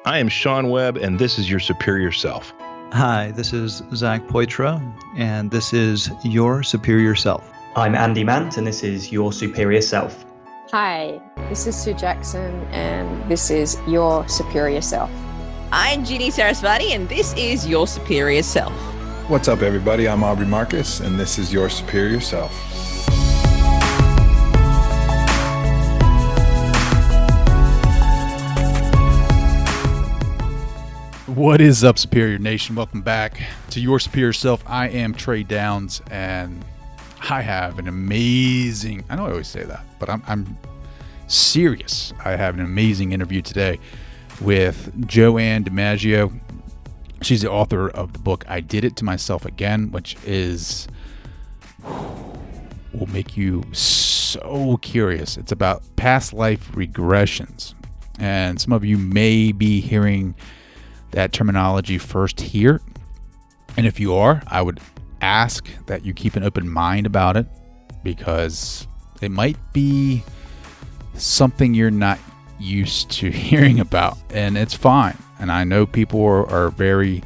I am Sean Webb, and this is Your Superior Self. Hi, this is Zach Poitras, and this is Your Superior Self. I'm Andy Mant, and this is Your Superior Self. Hi, this is Sue Jackson, and this is Your Superior Self. I'm Ginny Sarasvati, and this is Your Superior Self. What's up, everybody? I'm Aubrey Marcus, and this is Your Superior Self. What is up, Superior Nation? Welcome back to Your Superior Self. I am Trey Downs, and I have an amazing, I know I always say that, but I'm serious. I have an amazing interview today with Joanne DiMaggio. She's the author of the book, I Did It to Myself Again, which will make you so curious. It's about past life regressions. And some of you may be hearing that terminology first here. And if you are, I would ask that you keep an open mind about it, because it might be something you're not used to hearing about, and it's fine. And I know people are very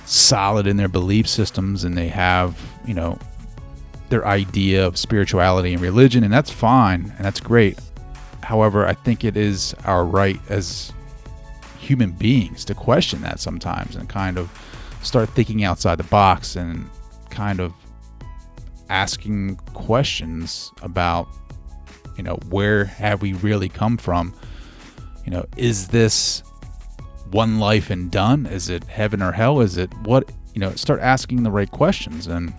solid in their belief systems, and they have, their idea of spirituality and religion, and that's fine, and that's great. However, I think it is our right as human beings to question that sometimes and kind of start thinking outside the box and kind of asking questions about, where have we really come from? Is this one life and done? Is it heaven or hell? Is it what? Start asking the right questions. And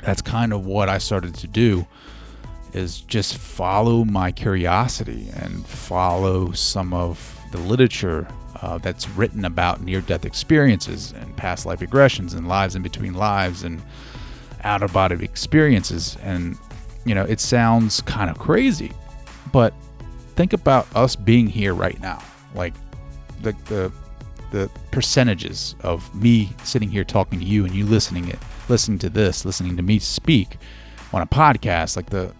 that's kind of what I started to do, is just follow my curiosity and follow some of the literature that's written about near-death experiences and past life regressions and lives in between lives and out-of-body experiences. And it sounds kind of crazy, but think about us being here right now. Like the percentages of me sitting here talking to you and you listening to this, listening to me speak on a podcast, like the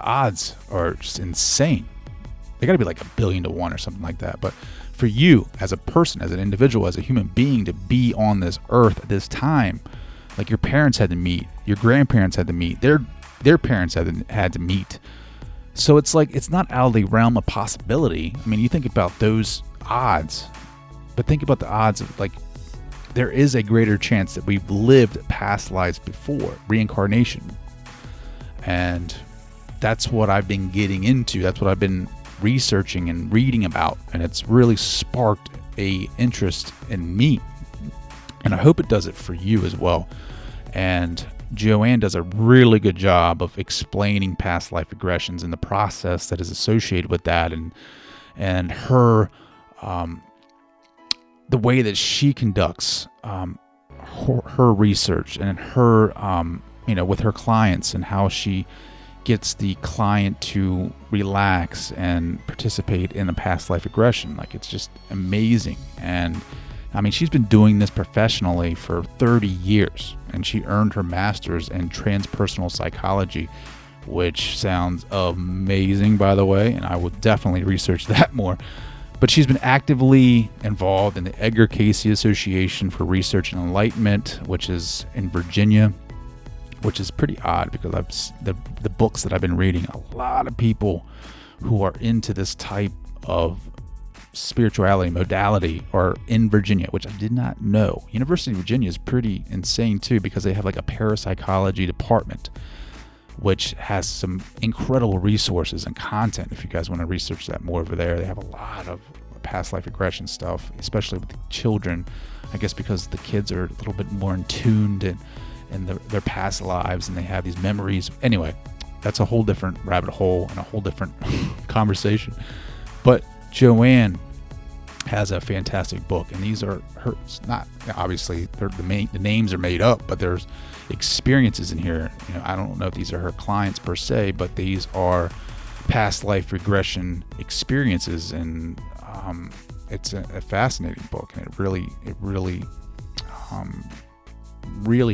odds are just insane. They got to be like 1,000,000,000 to 1 or something like that. But for you as a person, as an individual, as a human being, to be on this earth at this time, like your parents had to meet, your grandparents had to meet, their parents had to meet. So it's like, it's not out of the realm of possibility. I mean, you think about those odds, but think about the odds of, like, there is a greater chance that we've lived past lives before, reincarnation. And that's what I've been getting into. That's what I've been researching and reading about, and it's really sparked a interest in me, and I hope it does it for you as well. And Joanne does a really good job of explaining past life regressions and the process that is associated with that, and her the way that she conducts her research and her with her clients, and how she gets the client to relax and participate in a past life regression. Like, it's just amazing. And I mean, she's been doing this professionally for 30 years, and she earned her master's in transpersonal psychology, which sounds amazing, by the way, and I would definitely research that more. But she's been actively involved in the Edgar Cayce Association for Research and Enlightenment, which is in Virginia, which is pretty odd, because the books that I've been reading, a lot of people who are into this type of spirituality modality are in Virginia, which I did not know. University of Virginia is pretty insane too, because they have like a parapsychology department, which has some incredible resources and content. If you guys want to research that more over there, they have a lot of past life regression stuff, especially with the children, I guess, because the kids are a little bit more in tuned and their past lives, and they have these memories. Anyway, that's a whole different rabbit hole and a whole different conversation. But Joanne has a fantastic book, and these are her. It's not, obviously, the names are made up, but there's experiences in here. I don't know if these are her clients per se, but these are past life regression experiences, and it's a fascinating book, and it really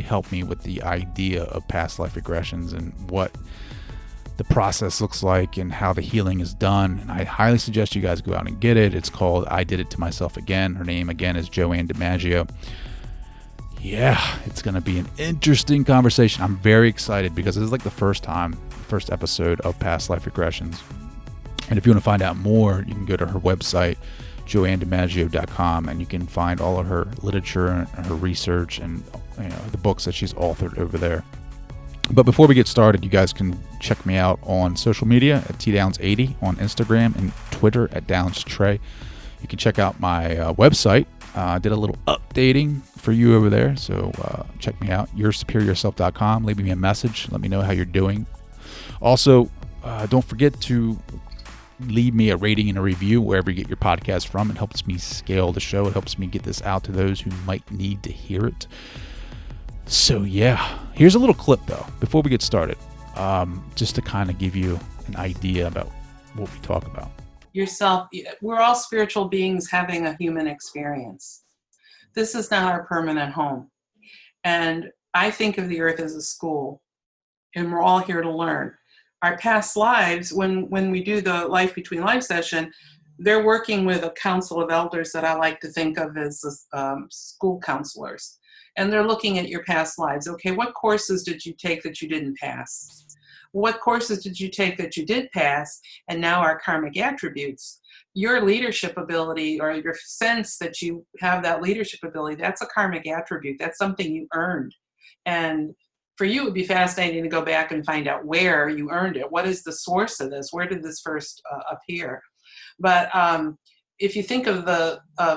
helped me with the idea of past life regressions and what the process looks like and how the healing is done. And I highly suggest you guys go out and get it. It's called I Did It to Myself Again. Her name again is Joanne DiMaggio. Yeah, it's going to be an interesting conversation. I'm very excited because this is like the first episode of Past Life Regressions. And if you want to find out more, you can go to her website, joannedimaggio.com, and you can find all of her literature and her research and the books that she's authored over there. But before we get started, you guys can check me out on social media at tdowns80 on Instagram and Twitter at downstrey. You can check out my website. I did a little updating for you over there, so check me out, yoursuperiorself.com. Leave me a message. Let me know how you're doing. Also, don't forget to leave me a rating and a review wherever you get your podcast from. It helps me scale the show. It helps me get this out to those who might need to hear it. So yeah, here's a little clip though, before we get started, just to kind of give you an idea about what we talk about. Yourself, we're all spiritual beings having a human experience. This is not our permanent home. And I think of the earth as a school, and we're all here to learn. Our past lives, when we do the Life Between Life session, they're working with a council of elders that I like to think of as school counselors. And they're looking at your past lives. Okay, what courses did you take that you didn't pass? What courses did you take that you did pass and now are karmic attributes? Your leadership ability or your sense that you have that leadership ability, that's a karmic attribute. That's something you earned. And for you, it would be fascinating to go back and find out where you earned it. What is the source of this? Where did this first appear? But if you think of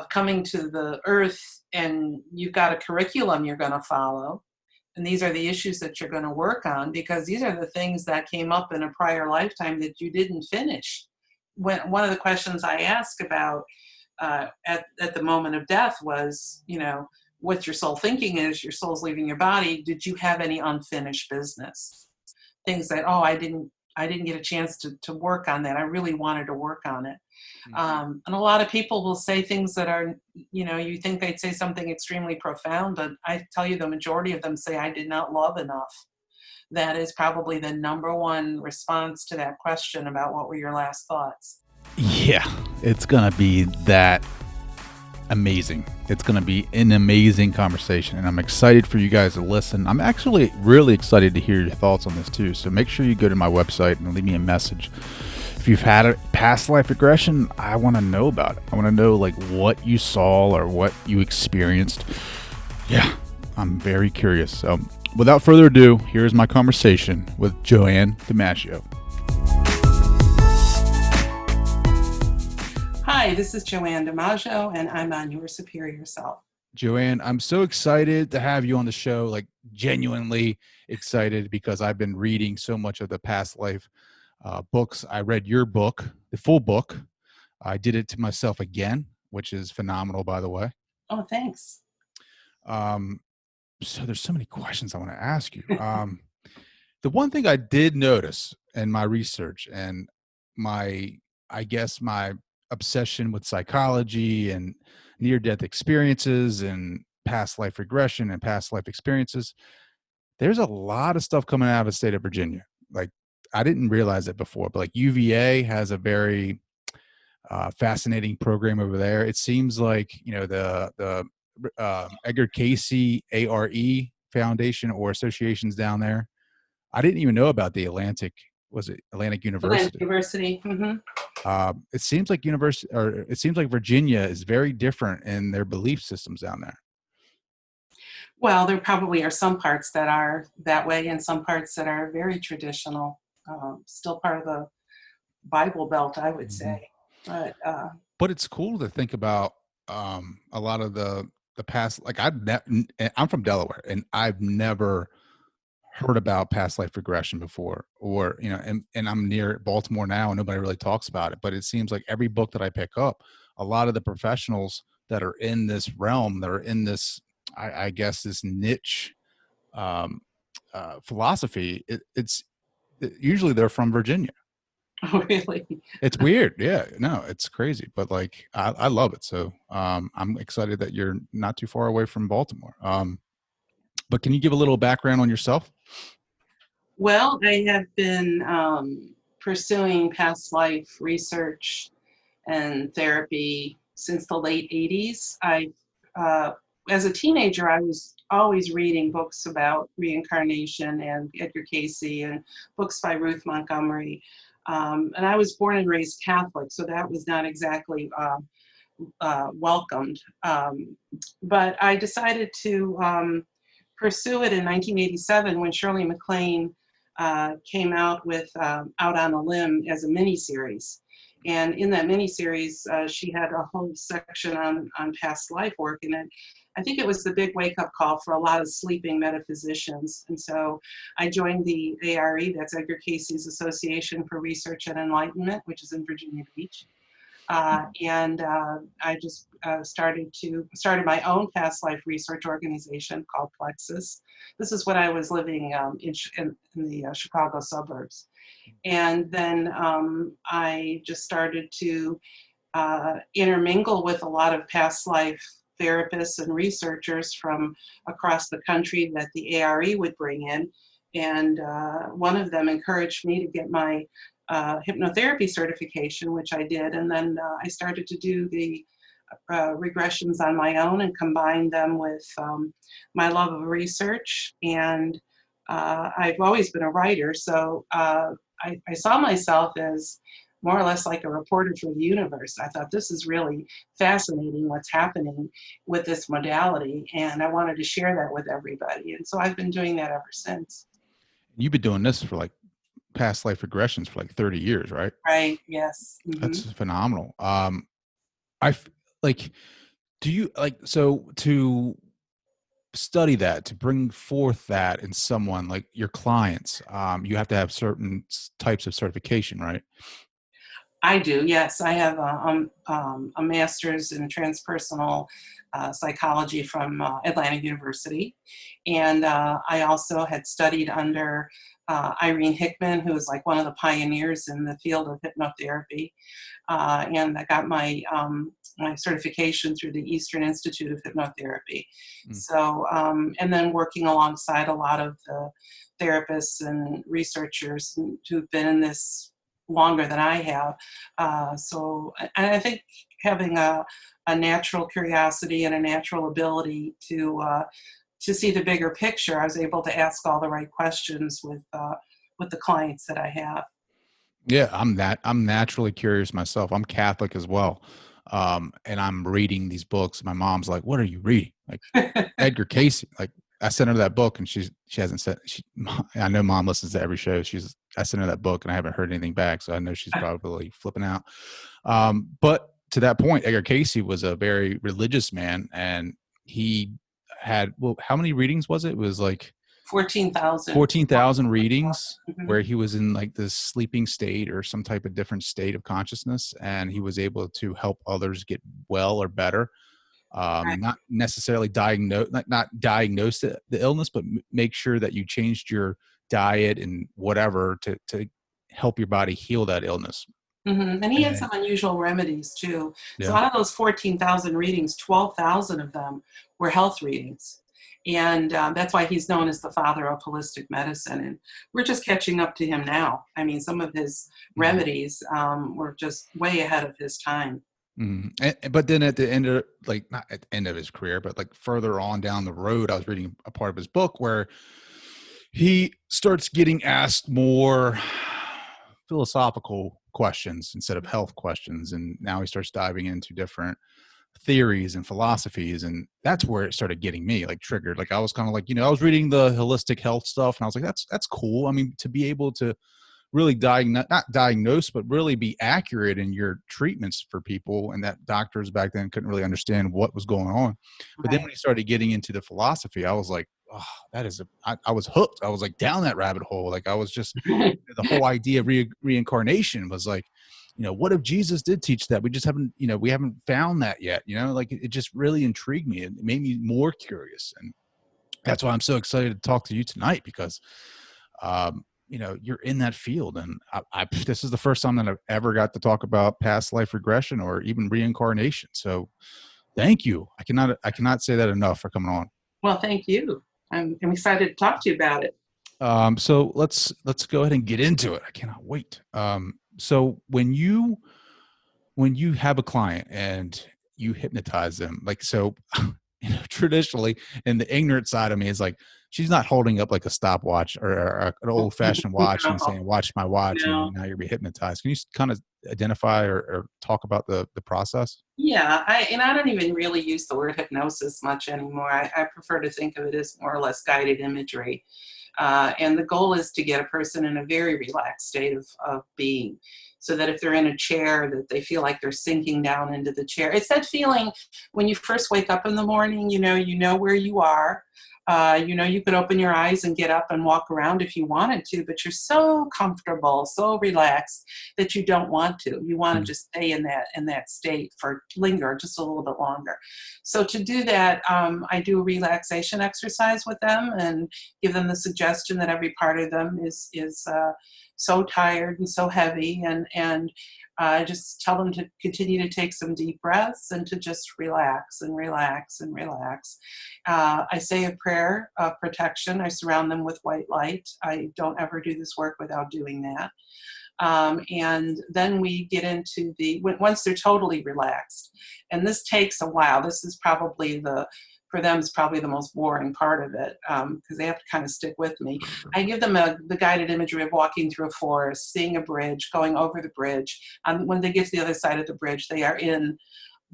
coming to the earth and you've got a curriculum you're going to follow, and these are the issues that you're going to work on, because these are the things that came up in a prior lifetime that you didn't finish. One of the questions I asked about at the moment of death was, what your soul thinking is, your soul's leaving your body. Did you have any unfinished business? Things that, I didn't get a chance to work on that. I really wanted to work on it. And a lot of people will say things that are, you think they'd say something extremely profound, but I tell you the majority of them say, I did not love enough. That is probably the number one response to that question about what were your last thoughts. Yeah, it's going to be that amazing. It's going to be an amazing conversation, and I'm excited for you guys to listen. I'm actually really excited to hear your thoughts on this too. So make sure you go to my website and leave me a message. If you've had a past life regression, I want to know about it. I want to know what you saw or what you experienced. Yeah, I'm very curious. So without further ado, here's my conversation with Joanne DiMaggio. Hi, this is Joanne DiMaggio, and I'm on Your Superior Self. Joanne, I'm so excited to have you on the show, genuinely excited, because I've been reading so much of the past life books. I read your book, the full book. I Did It to Myself Again, which is phenomenal, by the way. Oh, thanks. So there's so many questions I want to ask you. The one thing I did notice in my research and my obsession with psychology and near-death experiences and past life regression and past life experiences, there's a lot of stuff coming out of the state of Virginia. I didn't realize it before, but UVA has a very fascinating program over there. It seems like, the Edgar Casey ARE Foundation or associations down there. I didn't even know about the Atlantic University? Mm-hmm. It seems like Virginia is very different in their belief systems down there. Well, there probably are some parts that are that way and some parts that are very traditional. Still part of the Bible Belt, I would say. But it's cool to think about a lot of the past. I'm from Delaware, and I've never heard about past life regression before, or and I'm near Baltimore now, and nobody really talks about it. But it seems like every book that I pick up, a lot of the professionals that are in this realm, that are in this, I guess, this niche philosophy, usually they're from Virginia. Oh, really? It's weird. Yeah, no, it's crazy, but I love it. So I'm excited that you're not too far away from Baltimore. But can you give a little background on yourself? Well, I have been pursuing past life research and therapy since the late 80s. As a teenager, I was always reading books about reincarnation and Edgar Cayce and books by Ruth Montgomery. And I was born and raised Catholic, so that was not exactly welcomed. But I decided to pursue it in 1987 when Shirley MacLaine came out with Out on a Limb as a miniseries. And in that miniseries, she had a whole section on past life work. And I think it was the big wake-up call for a lot of sleeping metaphysicians. And so I joined the ARE, that's Edgar Cayce's Association for Research and Enlightenment, which is in Virginia Beach. And I just started my own past life research organization called Plexus. This is when I was living in the Chicago suburbs. And then I just started to intermingle with a lot of past life therapists and researchers from across the country that the ARE would bring in. And one of them encouraged me to get my hypnotherapy certification, which I did. And then I started to do the regressions on my own and combine them with my love of research. And I've always been a writer, so I saw myself as more or less like a reporter for the universe. I thought this is really fascinating what's happening with this modality, and I wanted to share that with everybody. And so I've been doing that ever since. You've been doing this for like past life regressions for like 30 years, right? Right. Yes. Mm-hmm. That's phenomenal. Do you so to study that, to bring forth that in someone like your clients, you have to have certain types of certification, right? I do, yes. I have a master's in transpersonal psychology from Atlantic University. And I also had studied under Irene Hickman, who was like one of the pioneers in the field of hypnotherapy. And I got my certification through the Eastern Institute of Hypnotherapy. So, and then working alongside a lot of the therapists and researchers who've been in this longer than I have. So, and I think having a natural curiosity and a natural ability to see the bigger picture, I was able to ask all the right questions with the clients that I have. Yeah, I'm naturally curious myself. I'm Catholic as well. And I'm reading these books. My mom's like, "What are you reading?" Like Edgar Cayce. Like I sent her that book and she hasn't said, I know mom listens to every show. I sent her that book and I haven't heard anything back. So I know she's probably flipping out. But to that point, Edgar Cayce was a very religious man, and he had, how many readings was it? It was like 14,000 readings, where he was in like this sleeping state or some type of different state of consciousness. And he was able to help others get well or better. Not necessarily not diagnose the illness, but make sure that you changed your diet and whatever to help your body heal that illness. Mm-hmm. And he had some unusual remedies too. Yeah. So out of those 14,000 readings, 12,000 of them were health readings. And that's why he's known as the father of holistic medicine. And we're just catching up to him now. I mean, some of his remedies were just way ahead of his time. Mm-hmm. But then at the end of, like, not at the end of his career, but like further on down the road, I was reading a part of his book where he starts getting asked more philosophical questions instead of health questions. And now he starts diving into different theories and philosophies. And that's where it started getting me like triggered. Like I was kind of like, I was reading the holistic health stuff and I was like, that's cool. I mean, to be able to really not diagnose, but really be accurate in your treatments for people. And that doctors back then couldn't really understand what was going on. But then when he started getting into the philosophy, I was like, oh, I was hooked. I was like down that rabbit hole. Like I was just, the whole idea of reincarnation was like, what if Jesus did teach that? We just haven't, we haven't found that yet, like it just really intrigued me. It made me more curious. And that's why I'm so excited to talk to you tonight, because, you're in that field. And this is the first time that I've ever got to talk about past life regression or even reincarnation. So thank you. I cannot say that enough for coming on. Well, thank you. I'm excited to talk to you about it. So let's go ahead and get into it. I cannot wait. So when you have a client and you hypnotize them, like, so, traditionally, and the ignorant side of me is like, she's not holding up like a stopwatch or an old fashioned watch and No, saying, watch my watch, no. and now you're being hypnotized. Can you kind of identify or talk about the process? Yeah, I don't even really use the word hypnosis much anymore. I prefer to think of it as more or less guided imagery. And the goal is to get a person in a very relaxed state of being, so that if they're in a chair, that they feel like they're sinking down into the chair. It's that feeling when you first wake up in the morning, you know where you are. You could open your eyes and get up and walk around if you wanted to, but you're so comfortable, so relaxed that you don't want to. You want to just stay in that state linger just a little bit longer. So to do that, I do a relaxation exercise with them and give them the suggestion that every part of them is so tired and so heavy, and I just tell them to continue to take some deep breaths and to just relax and relax and relax. I say a prayer of protection. I surround them with white light. I don't ever do this work without doing that. And then we get into once they're totally relaxed, and this takes a while. This is probably for them is probably the most boring part of it, because they have to kind of stick with me. I give them the guided imagery of walking through a forest, seeing a bridge, going over the bridge. When they get to the other side of the bridge, they are in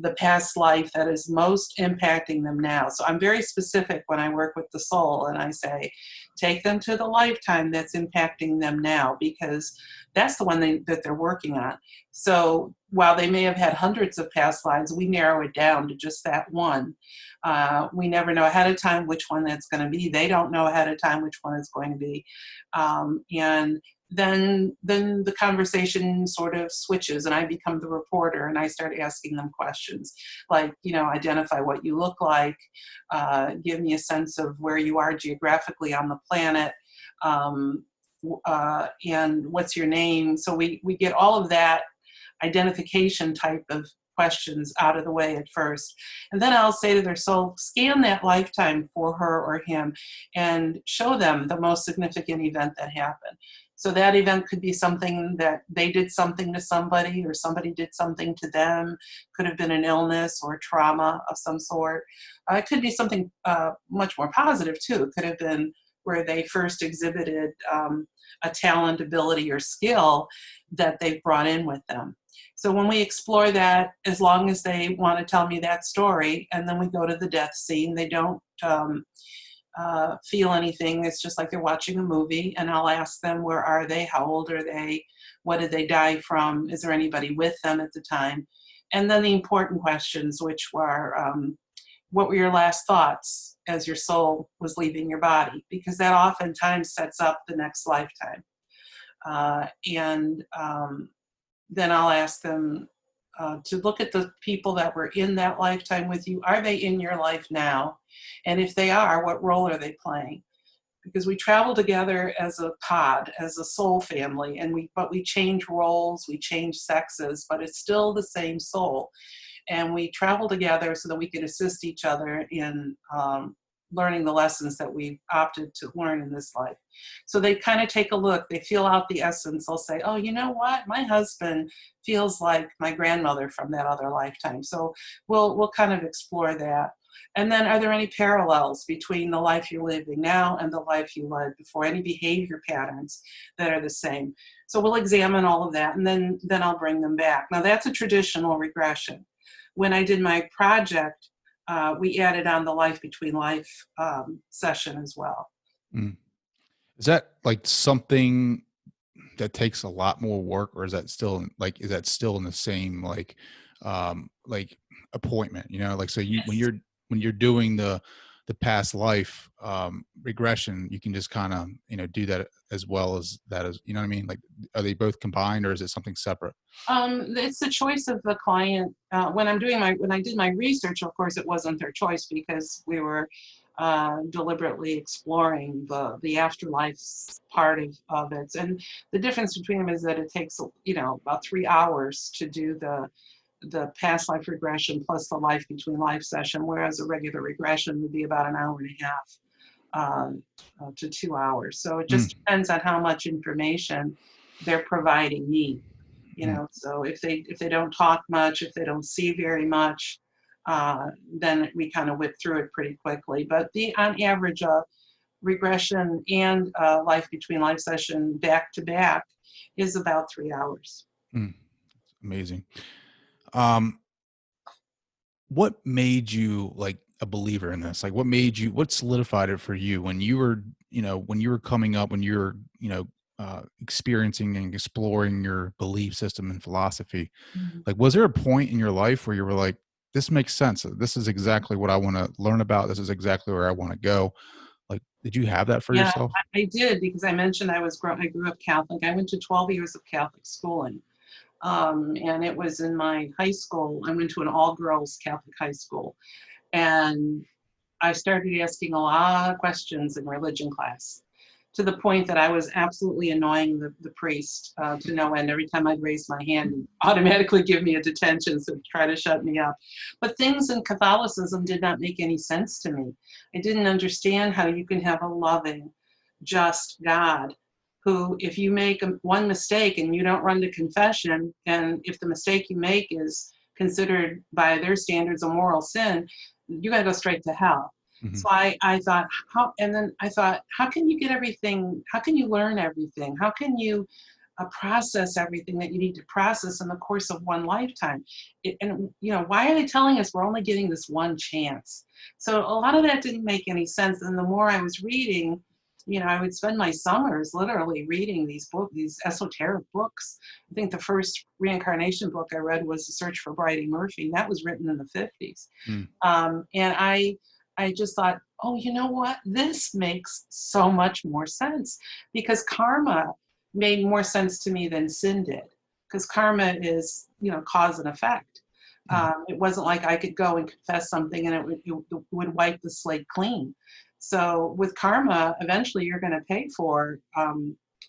the past life that is most impacting them now. So I'm very specific when I work with the soul, and I say, take them to the lifetime that's impacting them now, because that's the one that they're working on. So while they may have had hundreds of past lives, we narrow it down to just that one. We never know ahead of time which one that's going to be. They don't know ahead of time which one it's going to be. And then the conversation sort of switches, and I become the reporter, and I start asking them questions like, identify what you look like, give me a sense of where you are geographically on the planet, and what's your name. So we get all of that identification type of questions out of the way at first. And then I'll say to their soul, scan that lifetime for her or him and show them the most significant event that happened. So that event could be something that they did something to somebody, or somebody did something to them. Could have been an illness or trauma of some sort. It could be something much more positive too. It could have been where they first exhibited a talent, ability, or skill that they've brought in with them. So when we explore that, as long as they want to tell me that story, and then we go to the death scene, they don't feel anything. It's just like they're watching a movie, and I'll ask them, where are they? How old are they? What did they die from? Is there anybody with them at the time? And then the important questions, which were, what were your last thoughts as your soul was leaving your body? Because that oftentimes sets up the next lifetime. Then I'll ask them to look at the people that were in that lifetime with you. Are they in your life now? And if they are, what role are they playing? Because we travel together as a pod, as a soul family, but we change roles, we change sexes, but it's still the same soul. And we travel together so that we can assist each other in learning the lessons that we've opted to learn in this life. So they kind of take a look, they feel out the essence. They'll say, oh, you know what? My husband feels like my grandmother from that other lifetime. So we'll kind of explore that. And then, are there any parallels between the life you're living now and the life you led before? Any behavior patterns that are the same? So we'll examine all of that, and then I'll bring them back. Now, that's a traditional regression. When I did my project, we added on the life between life session as well. Is that like something that takes a lot more work, or is that still in the same appointment? So Yes. when you're doing the past life regression, you can just kind of do that as well as that, as you know what I mean? Like, are they both combined, or is it something separate? It's the choice of the client. When I did my research, of course, it wasn't their choice, because we were deliberately exploring the afterlife part of it. And the difference between them is that it takes about 3 hours to do the past life regression plus the life between life session, whereas a regular regression would be about an hour and a half. to 2 hours. So it just depends on how much information they're providing me. So if they don't talk much, if they don't see very much, then we kind of whip through it pretty quickly. But on average, regression and life between life session back to back is about 3 hours. Amazing. What made you like a believer in this? Like what solidified it for you when you were, coming up, when you were, experiencing and exploring your belief system and philosophy? Like, was there a point in your life where you were like, this makes sense. This is exactly what I want to learn about. This is exactly where I want to go. Like, did you have that for yourself? I did, because I mentioned I grew up Catholic. I went to 12 years of Catholic schooling. And it was in my high school. I went to an all-girls Catholic high school. And I started asking a lot of questions in religion class, to the point that I was absolutely annoying the priest to no end. Every time I'd raise my hand, he'd automatically give me a detention, so try to shut me up. But things in Catholicism did not make any sense to me. I didn't understand how you can have a loving, just God who, if you make one mistake and you don't run to confession, and if the mistake you make is considered by their standards a moral sin, you got to go straight to hell. So I thought, how can you get everything? How can you learn everything? How can you process everything that you need to process in the course of one lifetime? Why are they telling us we're only getting this one chance? So a lot of that didn't make any sense. And the more I was reading, I would spend my summers literally reading these esoteric books. I think the first reincarnation book I read was The Search for Bridie Murphy. And that was written in the 50s. And I just thought, oh, you know what? This makes so much more sense, because karma made more sense to me than sin did, because karma is, cause and effect. It wasn't like I could go and confess something and it would wipe the slate clean. So with karma, eventually you're going to pay for,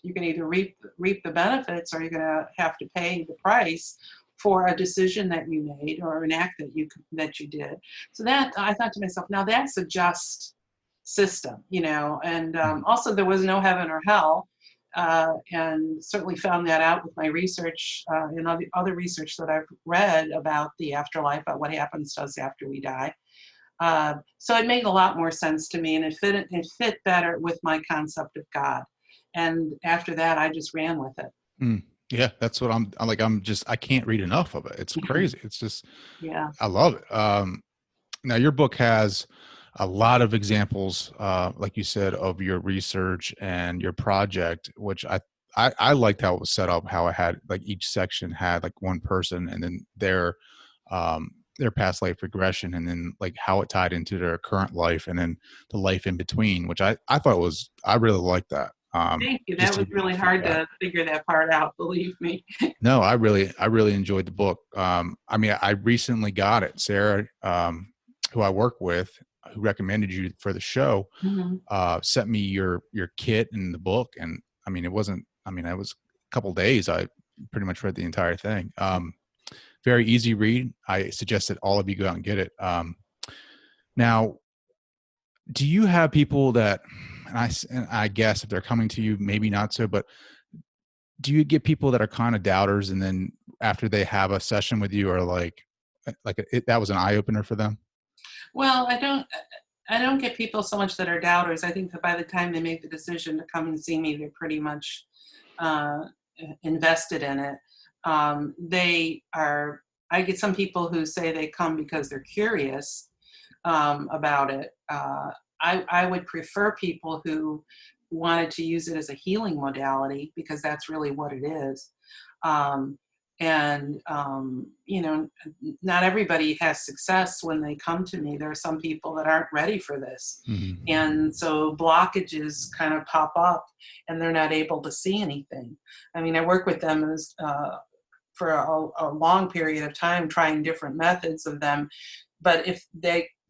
you can either reap the benefits, or you're going to have to pay the price for a decision that you made or an act that you did. So that, I thought to myself, now that's a just system, and also there was no heaven or hell, and certainly found that out with my research and other research that I've read about the afterlife, about what happens to us after we die. So it made a lot more sense to me, and it fit better with my concept of God. And after that, I just ran with it. Yeah, that's what I'm like. I can't read enough of it. It's crazy. It's just, yeah, I love it. Now your book has a lot of examples, like you said, of your research and your project, which I liked how it was set up, how it had like each section had like one person and then their past life regression, and then like how it tied into their current life, and then the life in between, which I thought I really liked that. Thank you. That was really hard to figure that part out, believe me. No, I really enjoyed the book. I recently got it. Sarah, who I work with, who recommended you for the show, sent me your kit and the book. And it was a couple days. I pretty much read the entire thing. Very easy read. I suggest that all of you go out and get it. Now, do you have people that, and I guess if they're coming to you, maybe not so, but do you get people that are kind of doubters, and then after they have a session with you are like that was an eye opener for them? Well, I don't get people so much that are doubters. I think that by the time they make the decision to come and see me, they're pretty much invested in it. I get some people who say they come because they're curious about it. I would prefer people who wanted to use it as a healing modality, because that's really what it is. Not everybody has success when they come to me. There are some people that aren't ready for this. And so blockages kind of pop up and they're not able to see anything. I work with them for a long period of time, trying different methods of them. But if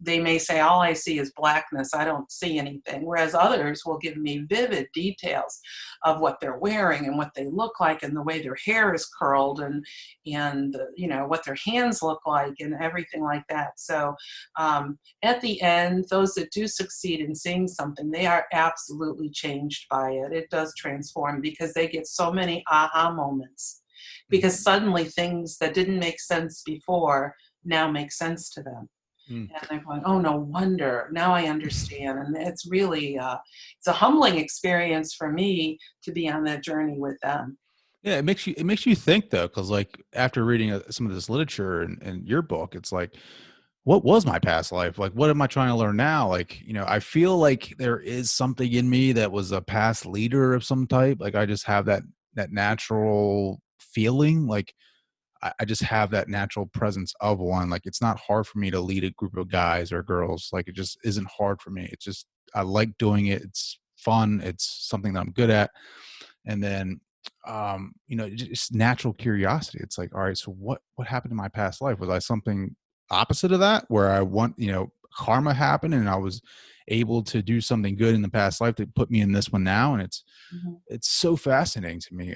they may say, all I see is blackness, I don't see anything. Whereas others will give me vivid details of what they're wearing and what they look like and the way their hair is curled and what their hands look like and everything like that. So at the end, those that do succeed in seeing something, they are absolutely changed by it. It does transform because they get so many aha moments, because suddenly things that didn't make sense before now make sense to them. And they're going, oh, no wonder. Now I understand. And it's really, it's a humbling experience for me to be on that journey with them. Yeah, it makes you think though, because like after reading some of this literature and your book, it's like, what was my past life? Like, what am I trying to learn now? Like, I feel like there is something in me that was a past leader of some type. Like, I just have that natural feeling. Like, I just have that natural presence of one. Like, it's not hard for me to lead a group of guys or girls. Like, it just isn't hard for me. It's just, I like doing it. It's fun. It's something that I'm good at. And then, just natural curiosity. It's like, all right, so what happened in my past life? Was I something opposite of that, where I want, karma happened and I was able to do something good in the past life that put me in this one now? And it's so fascinating to me.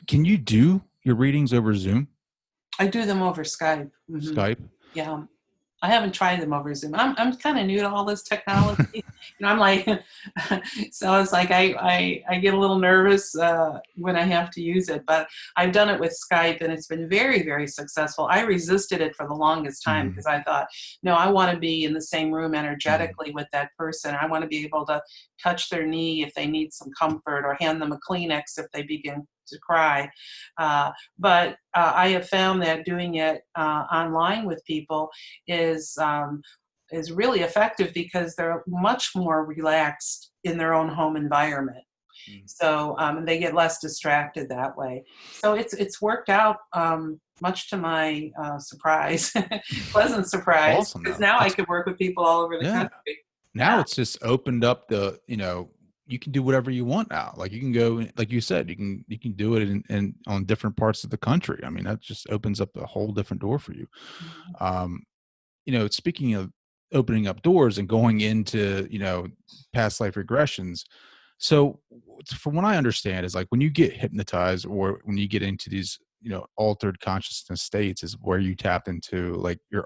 Can you do your readings over Zoom? I do them over Skype. Skype? Yeah. I haven't tried them over Zoom. I'm kind of new to all this technology. I'm like, so it's like I get a little nervous when I have to use it, but I've done it with Skype and it's been very, very successful. I resisted it for the longest time because I thought, no, I want to be in the same room energetically with that person. I want to be able to touch their knee if they need some comfort or hand them a Kleenex if they begin to cry. But I have found that doing it online with people is really effective because they're much more relaxed in their own home environment. So they get less distracted that way. So it's worked out much to my surprise, pleasant surprise. Awesome, because now I could work with people all over the country. Now it's just opened up the, you can do whatever you want now. Like you can go, like you said, you can do it in on different parts of the country. I mean, that just opens up a whole different door for you. Speaking of opening up doors and going into, past life regressions. So from what I understand is like when you get hypnotized or when you get into these, altered consciousness states is where you tap into like your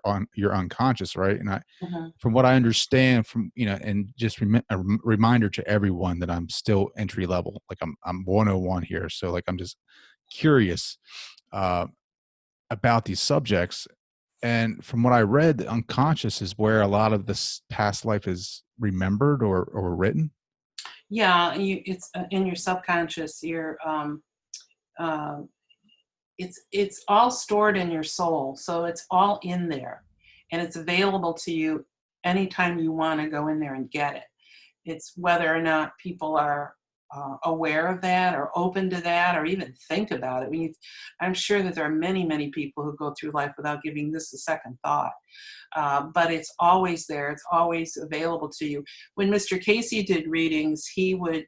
unconscious, right? And from what I understand from, and just a reminder to everyone that I'm still entry level, like I'm 101 here. So like, I'm just curious about these subjects. And from what I read, the unconscious is where a lot of this past life is remembered or written. Yeah, it's in your subconscious. It's all stored in your soul, so it's all in there, and it's available to you anytime you want to go in there and get it. It's whether or not people are aware of that or open to that or even think about it. I'm sure that there are many, many people who go through life without giving this a second thought. But it's always there. It's always available to you. When Mr. Casey did readings, he would,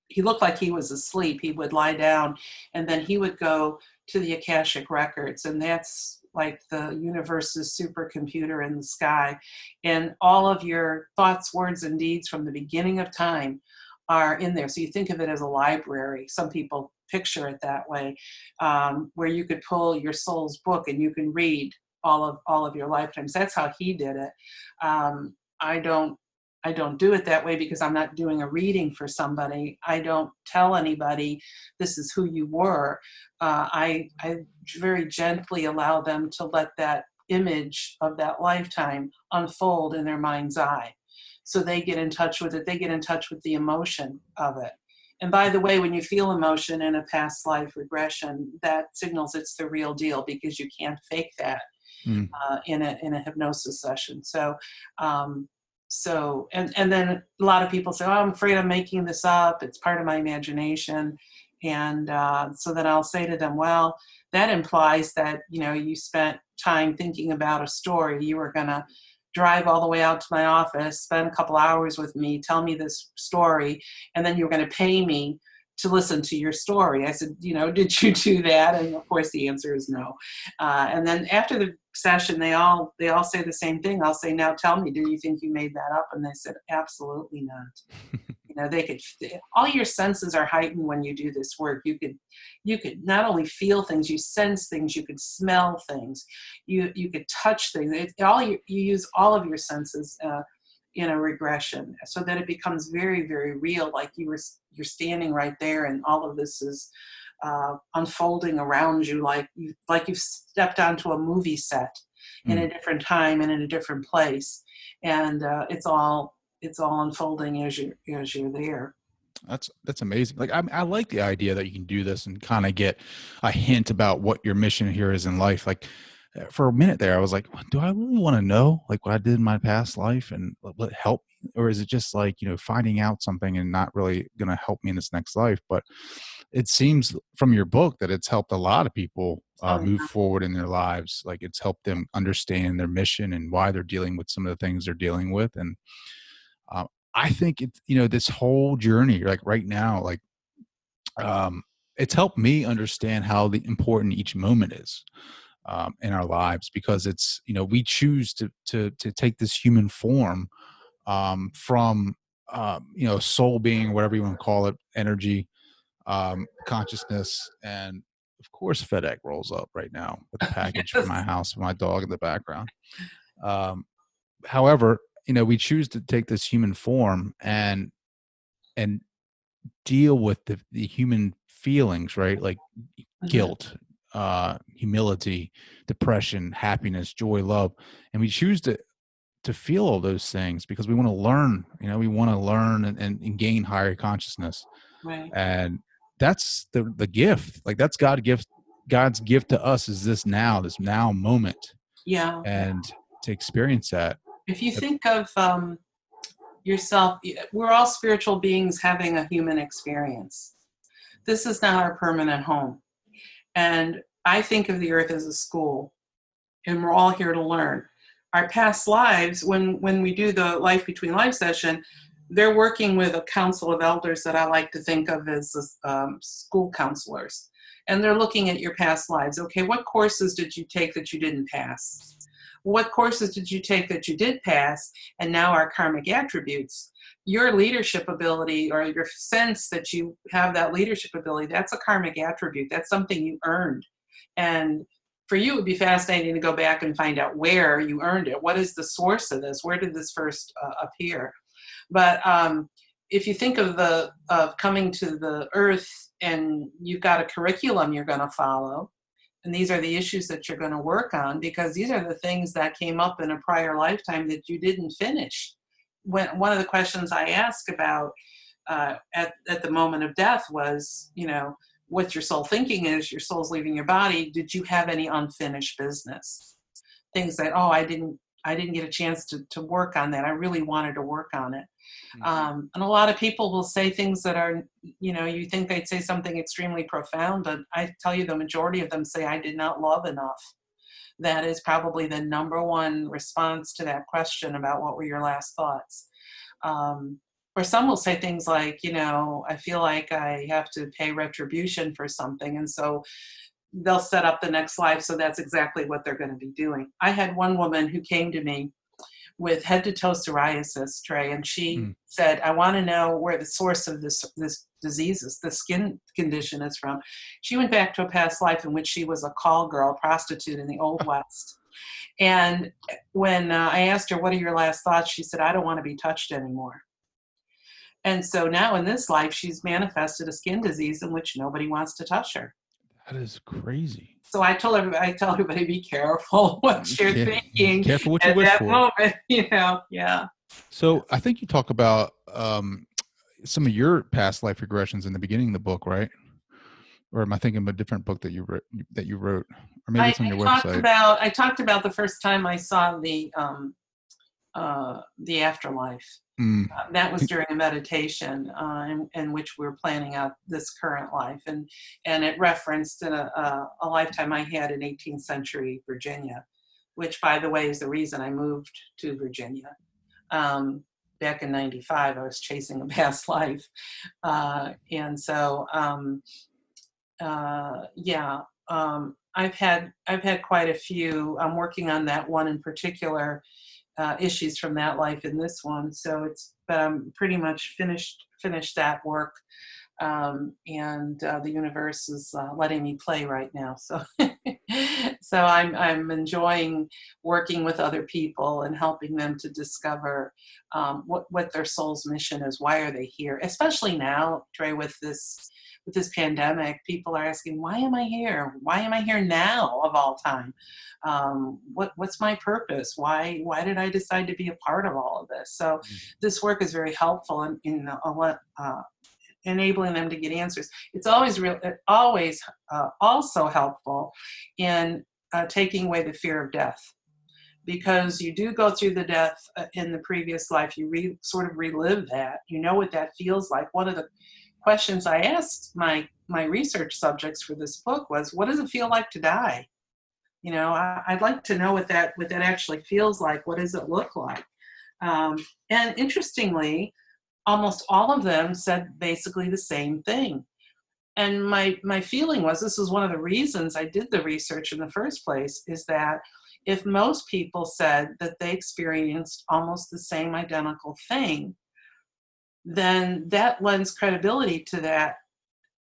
he looked like he was asleep. He would lie down and then he would go to the Akashic records, and that's like the universe's supercomputer in the sky. And all of your thoughts, words, and deeds from the beginning of time are in there. So you think of it as a library. Some people picture it that way, where you could pull your soul's book and you can read all of your lifetimes. That's how he did it. I don't do it that way because I'm not doing a reading for somebody. I don't tell anybody this is who you were. I very gently allow them to let that image of that lifetime unfold in their mind's eye. So they get in touch with it. They get in touch with the emotion of it. And by the way, when you feel emotion in a past life regression, that signals it's the real deal because you can't fake that in a hypnosis session. So and then a lot of people say, oh, I'm afraid I'm making this up. It's part of my imagination. And so then I'll say to them, well, that implies that, you spent time thinking about a story. You were going to drive all the way out to my office, spend a couple hours with me, tell me this story, and then you were going to pay me to listen to your story. I said, did you do that? And of course the answer is no. And then after the session, they all say the same thing. I'll say, now tell me, do you think you made that up? And they said, absolutely not. They could, all your senses are heightened when you do this work. You could not only feel things, you sense things, you could smell things, you could touch things. You use all of your senses in a regression, so that it becomes very, very real, like you're standing right there, and all of this is unfolding around you, like you've stepped onto a movie set in a different time and in a different place, and it's all unfolding as you're there. That's amazing. Like I like the idea that you can do this and kind of get a hint about what your mission here is in life. Like for a minute there, I was like, do I really want to know like what I did in my past life and what help me? Or is it just like, finding out something and not really going to help me in this next life? But it seems from your book that it's helped a lot of people move forward in their lives. Like it's helped them understand their mission and why they're dealing with some of the things they're dealing with. And I think it's, this whole journey, like right now, like it's helped me understand how important each moment is in our lives, because it's, we choose to take this human form from, soul being, whatever you want to call it, energy, consciousness. And of course, FedEx rolls up right now with a package from my house with my dog in the background. However, we choose to take this human form and deal with the human feelings, right? Like guilt, humility, depression, happiness, joy, love. And we choose to feel all those things because we want to learn, we want to learn and gain higher consciousness. Right. And that's the gift. Like that's God's gift to us is this now moment. Yeah. And to experience that. If you think of yourself, we're all spiritual beings having a human experience. This is not our permanent home. And I think of the earth as a school, and we're all here to learn. Our past lives, when we do the Life Between Life session, they're working with a council of elders that I like to think of as school counselors. And they're looking at your past lives. Okay, what courses did you take that you didn't pass? What courses did you take that you did pass, and now are karmic attributes? Your leadership ability, or your sense that you have that leadership ability, that's a karmic attribute. That's something you earned. And for you, it would be fascinating to go back and find out where you earned it. What is the source of this? Where did this first appear? But if you think of coming to the earth and you've got a curriculum you're going to follow, and these are the issues that you're going to work on, because these are the things that came up in a prior lifetime that you didn't finish. One of the questions I asked about at the moment of death was, what your soul thinking is, your soul's leaving your body. Did you have any unfinished business? Things that, I didn't get a chance to work on that. I really wanted to work on it. And a lot of people will say things that are, you think they'd say something extremely profound, but I tell you, the majority of them say, I did not love enough. That is probably the number one response to that question about what were your last thoughts. Or some will say things like, I feel like I have to pay retribution for something. And so they'll set up the next life. So that's exactly what they're going to be doing. I had one woman who came to me with head to toe psoriasis, Trey, and she said, I want to know where the source of this disease is, the skin condition is from. She went back to a past life in which she was a call girl, prostitute in the Old West. And when I asked her, what are your last thoughts? She said, I don't want to be touched anymore. And so now in this life, she's manifested a skin disease in which nobody wants to touch her. That is crazy. So I tell everybody, be careful what you're thinking. Careful what you wish for. Moment, yeah. So I think you talk about some of your past life regressions in the beginning of the book, right? Or am I thinking of a different book that you wrote? Or maybe it's on your website. I talked about the first time I saw the afterlife. That was during a meditation in which we were planning out this current life, and it referenced a lifetime I had in 18th century Virginia, which, by the way, is the reason I moved to Virginia, back in 95, I was chasing a past life. And so, I've had quite a few. I'm working on that one in particular, issues from that life in this one. So but I'm pretty much finished that work. And the universe is letting me play right now. So, so I'm enjoying working with other people and helping them to discover what their soul's mission is. Why are they here? Especially now, Trey, with this pandemic, people are asking, why am I here? Why am I here now of all time? What's my purpose? Why did I decide to be a part of all of this? So this work is very helpful in enabling them to get answers. It's always also helpful in taking away the fear of death, because you do go through the death in the previous life. You sort of relive that. You know what that feels like. One of the questions I asked my research subjects for this book was, what does it feel like to die? You know, I'd like to know what that actually feels like. What does it look like? And interestingly, almost all of them said basically the same thing. And my feeling was, this is one of the reasons I did the research in the first place, is that if most people said that they experienced almost the same identical thing, then that lends credibility to that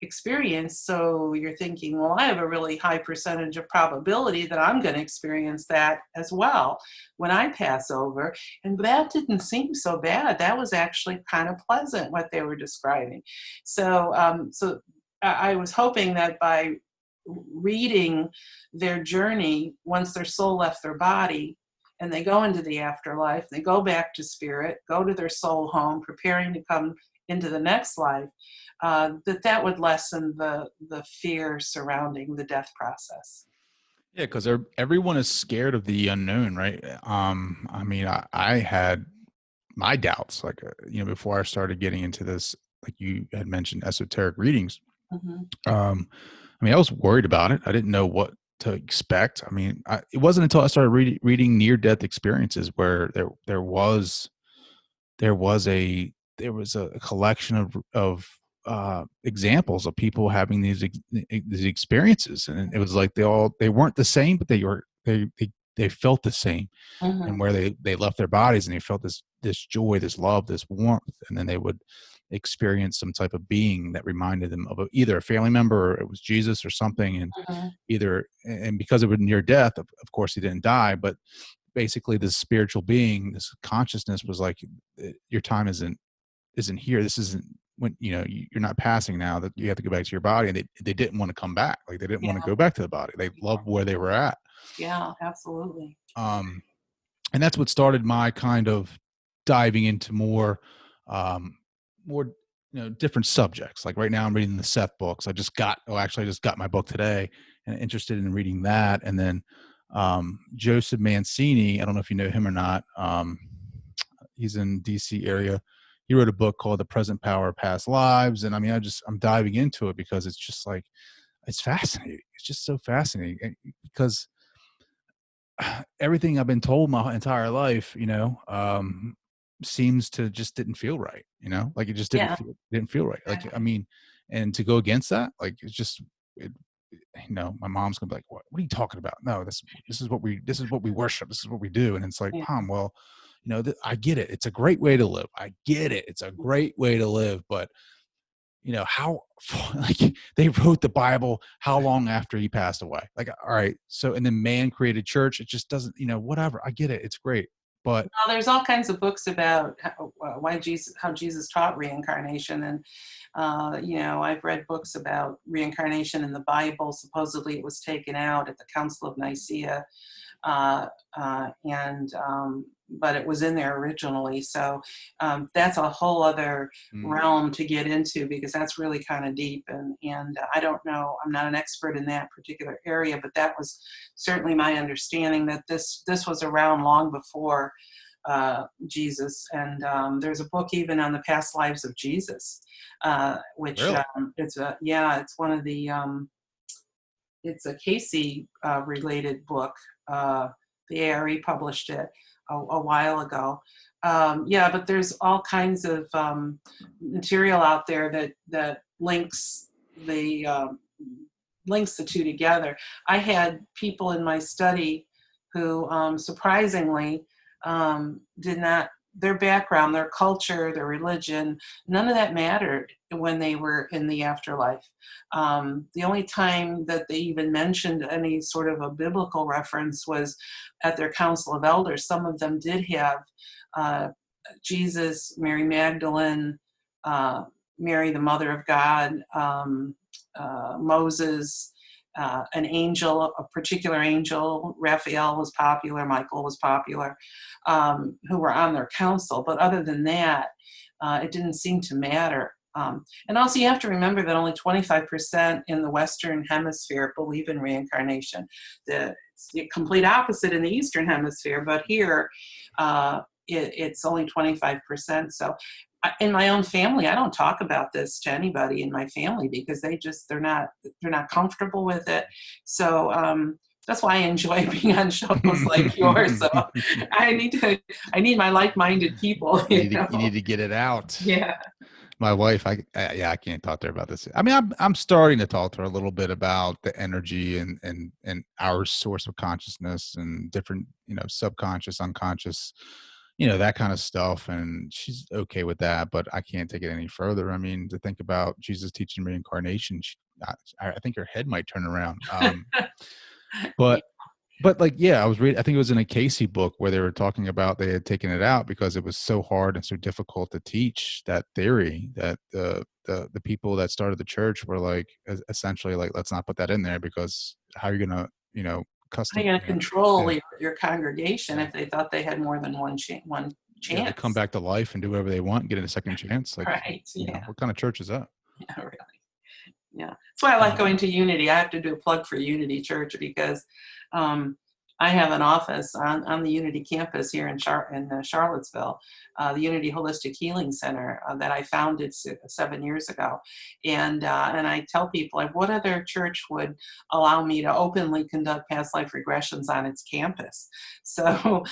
experience. So you're thinking, well, I have a really high percentage of probability that I'm going to experience that as well when I pass over. And that didn't seem so bad. That was actually kind of pleasant, what they were describing. So I was hoping that by reading their journey, once their soul left their body and they go into the afterlife, they go back to spirit, go to their soul home, preparing to come into the next life, that would lessen the fear surrounding the death process. Yeah, because everyone is scared of the unknown, right? I mean, I had my doubts, like, before I started getting into this, like you had mentioned, esoteric readings. I mean, I was worried about it. I didn't know what to expect. I mean, it wasn't until I started reading near-death experiences where there was a collection of examples of people having these experiences, and it was like they weren't the same, but they felt the same, and where they left their bodies and they felt this joy, this love, this warmth, and then they would experience some type of being that reminded them of either a family member, or it was Jesus or something, and because it was near death, of course he didn't die, but basically this spiritual being, this consciousness was like, your time isn't here. This isn't when, you're not passing now, that you have to go back to your body. And they didn't want to come back. Like, they didn't want to go back to the body. They loved where they were at. Yeah, absolutely. And that's what started my kind of diving into more different subjects. Like right now I'm reading the Seth books. I just got my book today, and interested in reading that. And then Joseph Mancini, I don't know if you know him or not. He's in DC area. He wrote a book called The Present Power of Past Lives. And I mean, I'm diving into it because it's just like, it's fascinating. It's just so fascinating, because everything I've been told my entire life, seems to just didn't feel right. Like it just didn't feel right. Like, I mean, and to go against that, like, it's just, my mom's gonna be like, what are you talking about? No, this is what we worship. This is what we do. And it's like, Mom, well, I get it. It's a great way to live. I get it. It's a great way to live. But, how, like, they wrote the Bible how long after he passed away? Like, all right. So, and then man created church. It just doesn't, whatever. I get it. It's great. But there's all kinds of books about how Jesus taught reincarnation. And, I've read books about reincarnation in the Bible. Supposedly it was taken out at the Council of Nicaea. But it was in there originally. So that's a whole other realm to get into, because that's really kind of deep. And I don't know, I'm not an expert in that particular area, but that was certainly my understanding, that this was around long before Jesus. And there's a book even on the past lives of Jesus, which really? It's one of the, it's a Casey related book. The ARE published it. a while ago. Yeah, but there's all kinds of material out there that links the two together. I had people in my study who surprisingly did not, their background, their culture, their religion, none of that mattered when they were in the afterlife. The only time that they even mentioned any sort of a biblical reference was at their council of elders. Some of them did have Jesus, Mary Magdalene, Mary, the Mother of God, Moses, an angel, a particular angel. Raphael was popular, Michael was popular, who were on their council. But other than that, it didn't seem to matter. And also you have to remember that only 25% in the Western Hemisphere believe in reincarnation. It's the complete opposite in the Eastern Hemisphere, but here it's only 25%. So in my own family, I don't talk about this to anybody in my family because they're not comfortable with it. So that's why I enjoy being on shows like yours. So I need my like-minded people. You need to get it out. Yeah. My wife, I can't talk to her about this. I mean, I'm starting to talk to her a little bit about the energy and our source of consciousness and different, subconscious, unconscious, that kind of stuff. And she's okay with that, but I can't take it any further. I mean, to think about Jesus teaching reincarnation, I think her head might turn around. But like, yeah, I was reading, I think it was in a Casey book where they were talking about they had taken it out because it was so hard and so difficult to teach that theory, that the people that started the church were like, essentially like, let's not put that in there because how are you going to, How are you going to control your congregation if they thought they had more than one chance? Yeah, they come back to life and do whatever they want, get a second chance. Like, right. Yeah. What kind of church is that? Yeah, really. Yeah. That's why I like going to Unity. I have to do a plug for Unity Church because I have an office on the Unity campus here in Charlottesville, the Unity Holistic Healing Center that I founded 7 years ago. And I tell people, like, what other church would allow me to openly conduct past life regressions on its campus? So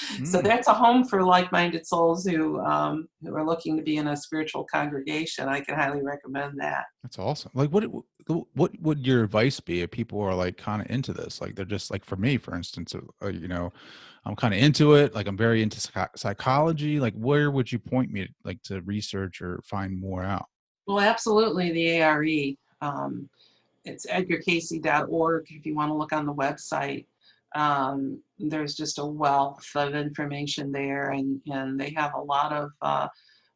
that's a home for like-minded souls who are looking to be in a spiritual congregation. I can highly recommend that. That's awesome. Like, what would your advice be if people are like kind of into this? Like, they're just like, for me, for instance, I'm kind of into it. Like, I'm very into psychology. Like, where would you point me like to research or find more out? Well, absolutely. The ARE. It's edgarcasey.org if you want to look on the website. There's just a wealth of information there, and they have a lot of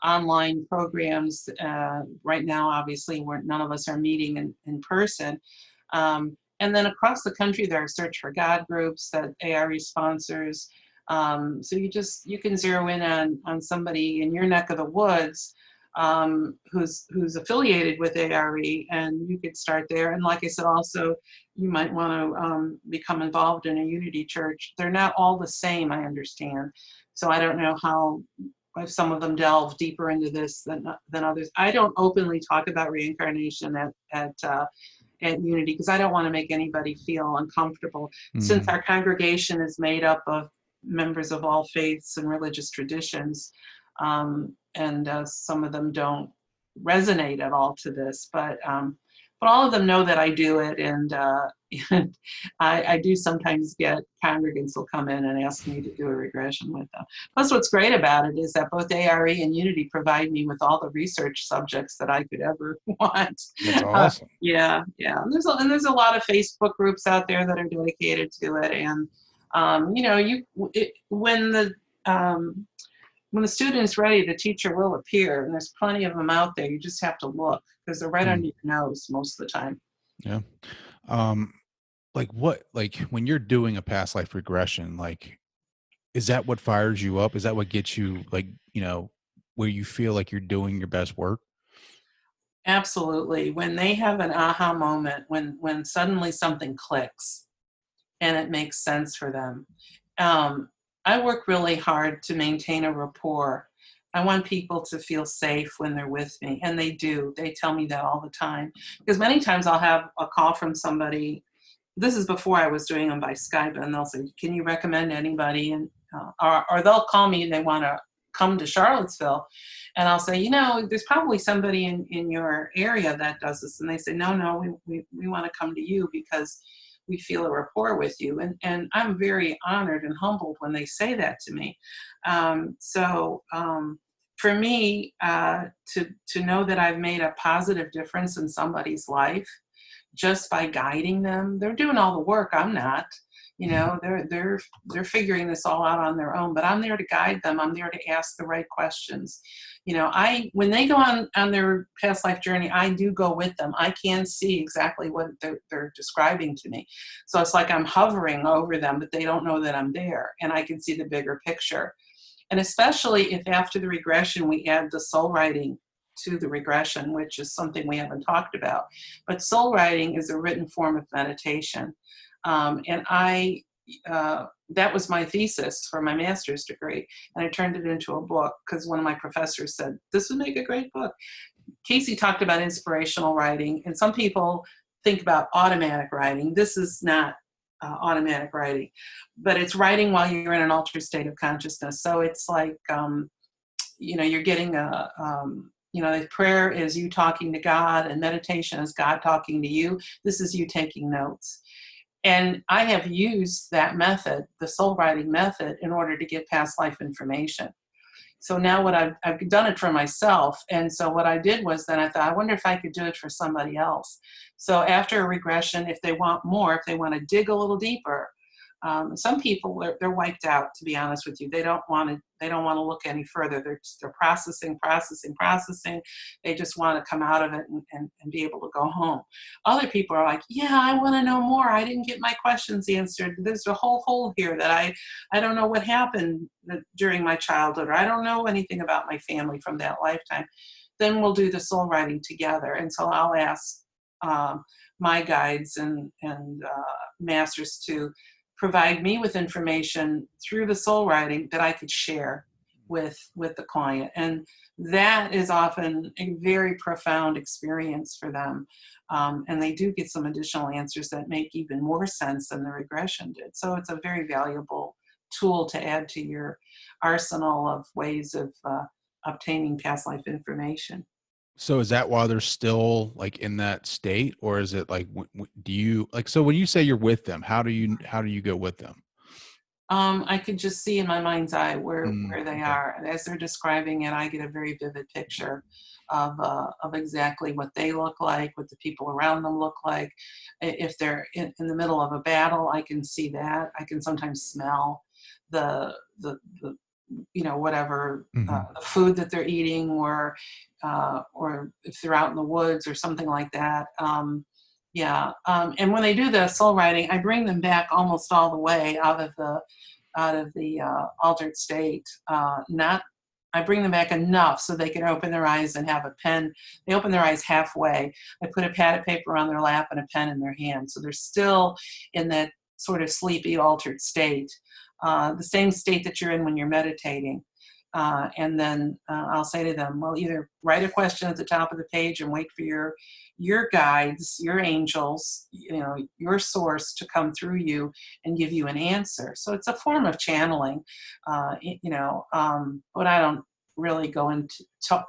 online programs. Right now, obviously, none of us are meeting in person. And then across the country, there are Search for God groups that ARE sponsors. So you can zero in on somebody in your neck of the woods who's affiliated with ARE, and you could start there. And like I said, also, you might want to become involved in a Unity Church. They're not all the same, I understand. So I don't know if some of them delve deeper into this than others. I don't openly talk about reincarnation at Unity because I don't want to make anybody feel uncomfortable. Mm-hmm. Since our congregation is made up of members of all faiths and religious traditions, and some of them don't resonate at all to this, but all of them know that I do it, and I do sometimes get congregants will come in and ask me to do a regression with them. Plus, what's great about it is that both ARE and Unity provide me with all the research subjects that I could ever want. That's awesome. Yeah. And there's a lot of Facebook groups out there that are dedicated to it, and when the student is ready, the teacher will appear, and there's plenty of them out there. You just have to look because they're right under your nose most of the time. Yeah. Like when you're doing a past life regression, like, is that what fires you up? Is that what gets you, like, where you feel like you're doing your best work? Absolutely. When they have an aha moment, when suddenly something clicks and it makes sense for them. I work really hard to maintain a rapport. I want people to feel safe when they're with me, and they do. They tell me that all the time. Because many times I'll have a call from somebody. This is before I was doing them by Skype, and they'll say, "Can you recommend anybody?" And or they'll call me and they want to come to Charlottesville, and I'll say, there's probably somebody in your area that does this, and they say, no, we want to come to you because we feel a rapport with you, and I'm very honored and humbled when they say that to me. For me, to know that I've made a positive difference in somebody's life just by guiding them, they're doing all the work. I'm not. They're figuring this all out on their own, but I'm there to guide them. I'm there to ask the right questions. When they go on their past life journey, I do go with them. I can see exactly what they're describing to me. So it's like I'm hovering over them, but they don't know that I'm there, and I can see the bigger picture. And especially if after the regression, we add the soul writing to the regression, which is something we haven't talked about. But soul writing is a written form of meditation. And that was my thesis for my master's degree. And I turned it into a book because one of my professors said, this would make a great book. Casey talked about inspirational writing, and some people think about automatic writing. This is not automatic writing, but it's writing while you're in an altered state of consciousness. So it's like, you're getting prayer is you talking to God, and meditation is God talking to you. This is you taking notes. And I have used that method, the soul writing method, in order to get past life information. So now I've done it for myself. And so what I did was then I thought, I wonder if I could do it for somebody else. So after a regression, if they want more, if they want to dig a little deeper, some people they're wiped out, to be honest with you. They don't want to look any further. They're processing. They just want to come out of it and be able to go home. Other people are like, yeah, I want to know more. I didn't get my questions answered. There's a whole hole here that I don't know what happened during my childhood, or I don't know anything about my family from that lifetime. Then we'll do the soul writing together. And so I'll ask my guides and masters to provide me with information through the soul writing that I could share with the client. And that is often a very profound experience for them. And they do get some additional answers that make even more sense than the regression did. So it's a very valuable tool to add to your arsenal of ways of obtaining past life information. So is that why they're still like in that state, or is it like, do you like, so when you say you're with them, how do you go with them? I could just see in my mind's eye where they are. And as they're describing it, I get a very vivid picture of exactly what they look like, what the people around them look like. If they're in the middle of a battle, I can see that. I can sometimes smell the whatever the food that they're eating, or if they're out in the woods or something like that. And when they do the soul writing, I bring them back almost all the way out of the altered state. I bring them back enough so they can open their eyes and have a pen. They open their eyes halfway. I put a pad of paper on their lap and a pen in their hand. So they're still in that sort of sleepy, altered state, the same state that you're in when you're meditating. And then I'll say to them, well, either write a question at the top of the page and wait for your guides, your angels, your source to come through you and give you an answer. So it's a form of channeling, but I don't really go into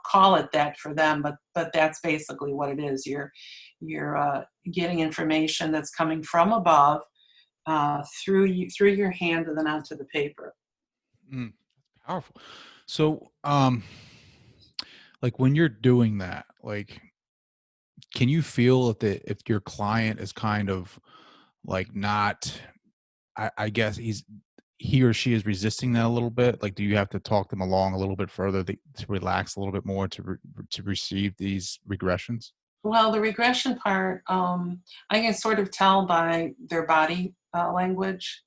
call it that for them, but that's basically what it is. You're getting information that's coming from above through your hand and then onto the paper. That's powerful. So, like when you're doing that, like, can you feel if your client is kind of like not, I guess he or she is resisting that a little bit? Like, do you have to talk them along a little bit further to relax a little bit more to receive these regressions? Well, the regression part, I can sort of tell by their body language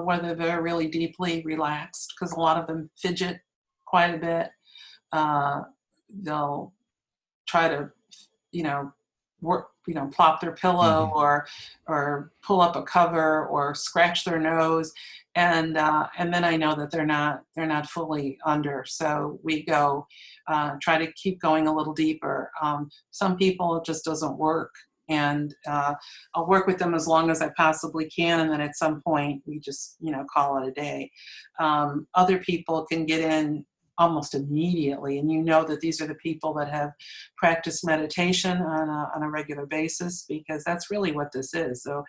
whether they're really deeply relaxed, because a lot of them fidget quite a bit. They'll try to, work, plop their pillow or pull up a cover or scratch their nose, and then I know that they're not fully under. So we go try to keep going a little deeper. Some people it just doesn't work. And I'll work with them as long as I possibly can, and then at some point we just, call it a day. Other people can get in almost immediately, and that these are the people that have practiced meditation on a regular basis, because that's really what this is. So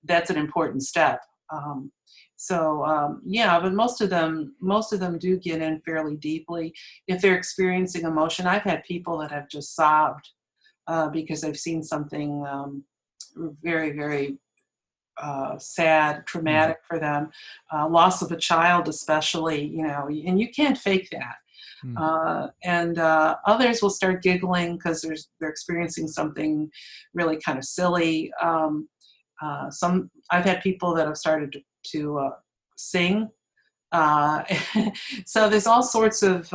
that's an important step. But most of them do get in fairly deeply. If they're experiencing emotion, I've had people that have just sobbed because they've seen something very, very sad, traumatic for them, loss of a child especially, and you can't fake that. And others will start giggling because they're experiencing something really kind of silly. I've had people that have started to sing. So there's all sorts of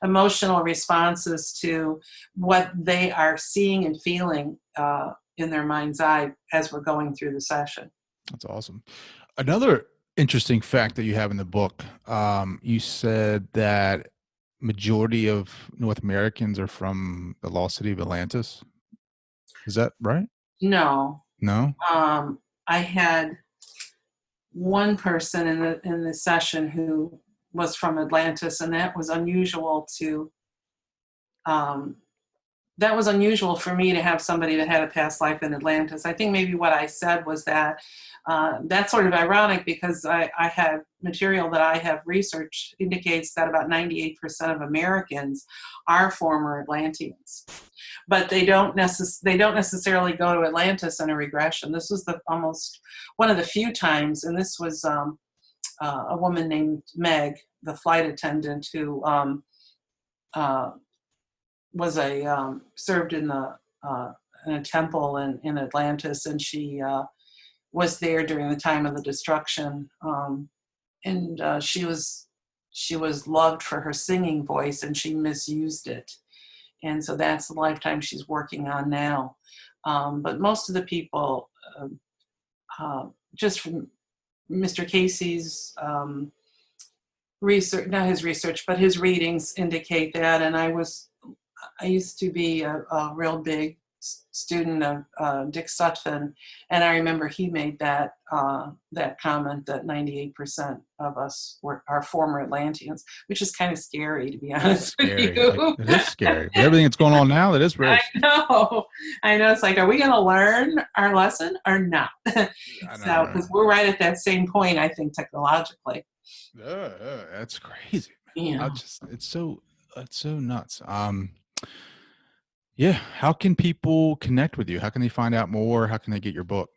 emotional responses to what they are seeing and feeling in their mind's eye as we're going through the session. That's awesome. Another interesting fact that you have in the book, you said that majority of North Americans are from the lost city of Atlantis. Is that right? No. No? I had one person in the session who was from Atlantis, and that was unusual for me to have somebody that had a past life in Atlantis. I think maybe what I said was that that's sort of ironic, because I have material that I have researched indicates that about 98% of Americans are former Atlanteans, but they don't necessarily go to Atlantis in a regression. This was almost one of the few times, and this was a woman named Meg, the flight attendant, who was served in a temple in Atlantis, and she was there during the time of the destruction, and she was loved for her singing voice, and she misused it, and so that's the lifetime she's working on now. But most of the people, just from Mr. Casey's research, not his research, but his readings indicate that. And I used to be a real big student of Dick Sutphin, and I remember he made that comment that 98% of us are former Atlanteans, which is kind of scary, to be honest with you. It is scary. With everything that's going on now, that is real. I know. It's like, are we going to learn our lesson or not? So, because we're right at that same point, I think, technologically. That's crazy. Yeah. It's so nuts. How can people connect with you? How can they find out more? How can they get your book?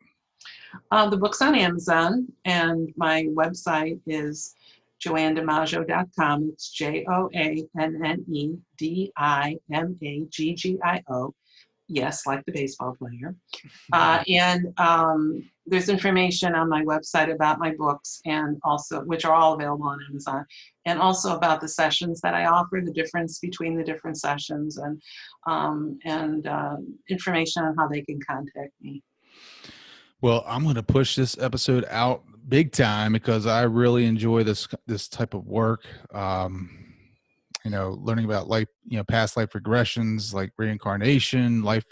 The book's on Amazon, and my website is joannedimaggio.com. It's JoanneDimaggio. Yes, like the baseball player. And there's information on my website about my books, and also, which are all available on Amazon, and also about the sessions that I offer, the difference between the different sessions, and information on how they can contact me. Well, I'm going to push this episode out big time because I really enjoy this type of work. Learning about life, past life regressions, like reincarnation, life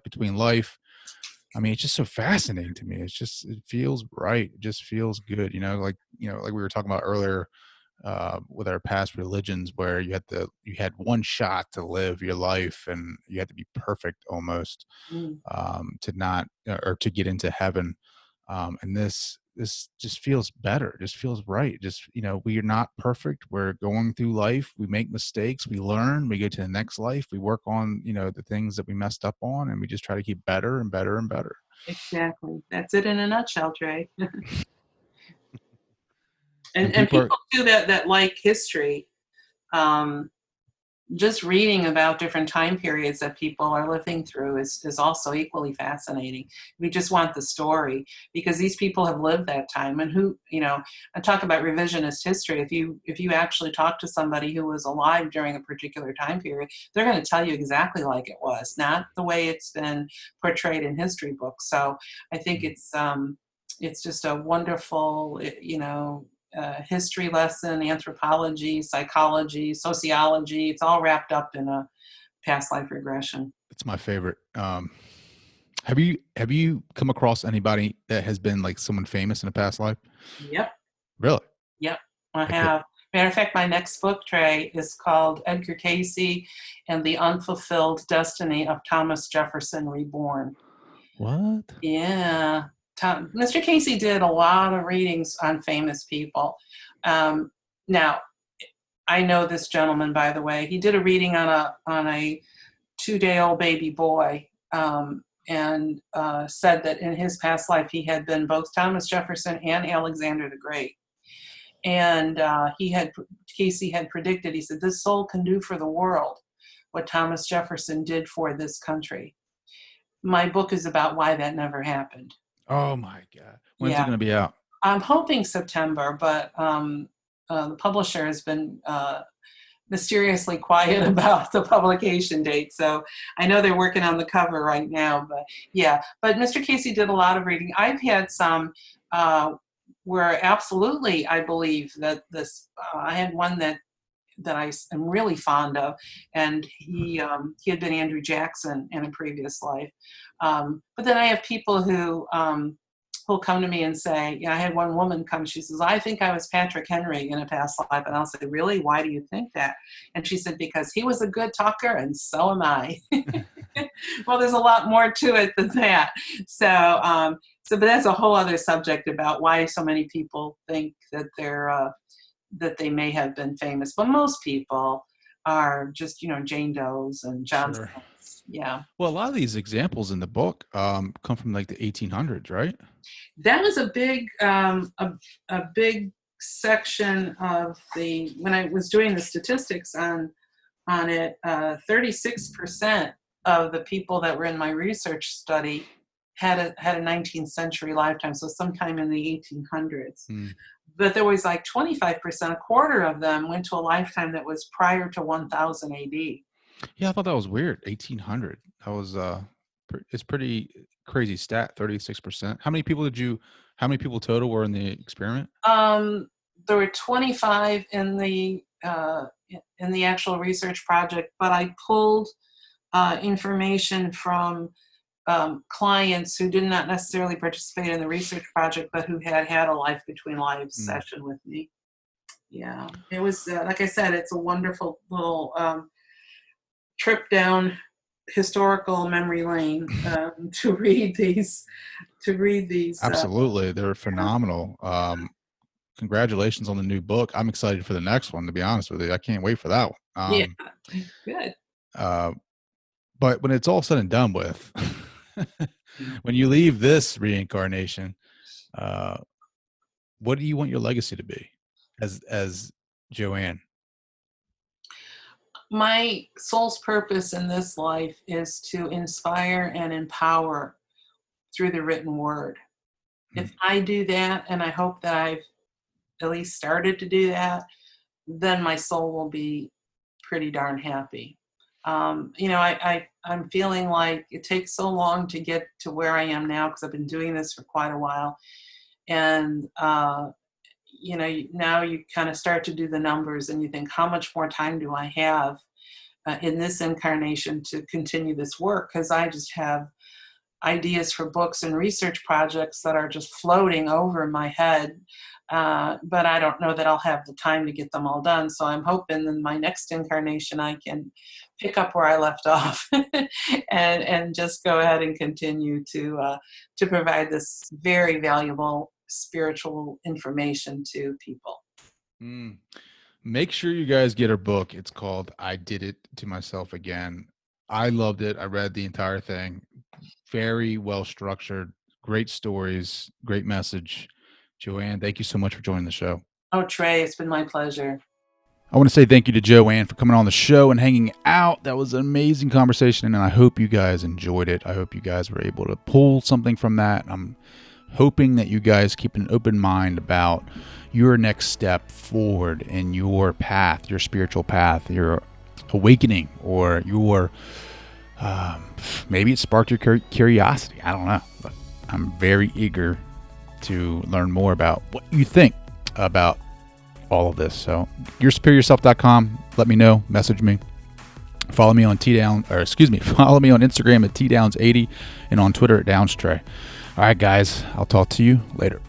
between life. I mean, it's just so fascinating to me. It feels right. It just feels good. Like we were talking about earlier with our past religions, where you had one shot to live your life, and you had to be perfect almost to not or to get into heaven. And this just feels better. It just feels right. We are not perfect. We're going through life. We make mistakes. We learn. We go to the next life. We work on, the things that we messed up on, and we just try to keep better and better and better. Exactly. That's it in a nutshell, Trey. and people too that like history, just reading about different time periods that people are living through is also equally fascinating. We just want the story, because these people have lived that time. And I talk about revisionist history. If you actually talk to somebody who was alive during a particular time period, they're going to tell you exactly like it was, not the way it's been portrayed in history books. So I think it's just a wonderful, history lesson, anthropology, psychology, sociology. It's all wrapped up in a past life regression. It's my favorite. Have you come across anybody that has been like someone famous in a past life? Yep. Really? Yep, I Okay. have. Matter of fact, my next book, Trey, is called Edgar Cayce and the Unfulfilled Destiny of Thomas Jefferson Reborn. What? Yeah. Mr. Cayce did a lot of readings on famous people. Now, I know this gentleman, by the way. He did a reading on a 2-day-old baby boy, and said that in his past life he had been both Thomas Jefferson and Alexander the Great. And Cayce had predicted, he said, this soul can do for the world what Thomas Jefferson did for this country. My book is about why that never happened. Oh my God. When's it going to be out? I'm hoping September, but the publisher has been mysteriously quiet about the publication date. So I know they're working on the cover right now, but yeah. But Mr. Cayce did a lot of reading. I've had some where absolutely I believe that this, I had one that I am really fond of, and he had been Andrew Jackson in a previous life. But then I have people who'll come to me and say, I had one woman come, she says, I think I was Patrick Henry in a past life. And I'll say, really? Why do you think that? And she said, because he was a good talker and so am I. Well, there's a lot more to it than that. But that's a whole other subject about why so many people think that that they may have been famous. But most people are just, Jane Does and John Smiths. Sure. Yeah. Well, a lot of these examples in the book come from like the 1800s, right? That was a big section of when I was doing the statistics on it. 36% of the people that were in my research study had a 19th century lifetime, so sometime in the 1800s. But there was like 25%, a quarter of them went to a lifetime that was prior to 1000 AD. Yeah, I thought that was weird. 1800. That was it's pretty crazy stat. 36%. How many people total were in the experiment? There were 25 in the actual research project, but I pulled information from clients who did not necessarily participate in the research project, but who had a life between lives session with me. Yeah, it was like I said, it's a wonderful little trip down historical memory lane to read these. Absolutely, they're phenomenal. Congratulations on the new book. I'm excited for the next one. To be honest with you, I can't wait for that one. Yeah, good. But when it's all said and done with, when you leave this reincarnation, what do you want your legacy to be as Joanne? My soul's purpose in this life is to inspire and empower through the written word. If I do that, and I hope that I've at least started to do that, then my soul will be pretty darn happy. I'm feeling like it takes so long to get to where I am now because I've been doing this for quite a while. And, now you kind of start to do the numbers and you think, how much more time do I have in this incarnation to continue this work? Because I just have ideas for books and research projects that are just floating over my head. But I don't know that I'll have the time to get them all done. So I'm hoping in my next incarnation I can pick up where I left off and just go ahead and continue to provide this very valuable spiritual information to people. Make sure you guys get her book. It's called I Did It to Myself Again. I loved it. I read the entire thing. Very well structured, great stories, great message. Joanne, thank you so much for joining the show. Oh, Trey, it's been my pleasure. I want to say thank you to Joanne for coming on the show and hanging out. That was an amazing conversation, and I hope you guys enjoyed it. I hope you guys were able to pull something from that. I'm hoping that you guys keep an open mind about your next step forward in your path, your spiritual path, your awakening, or your maybe it sparked your curiosity. I don't know, but I'm very eager to learn more about what you think about all of this. So yoursuperiorself.com. Let me know. Message me. Follow me on follow me on Instagram at tdowns80 and on Twitter at downstray. All right, guys, I'll talk to you later.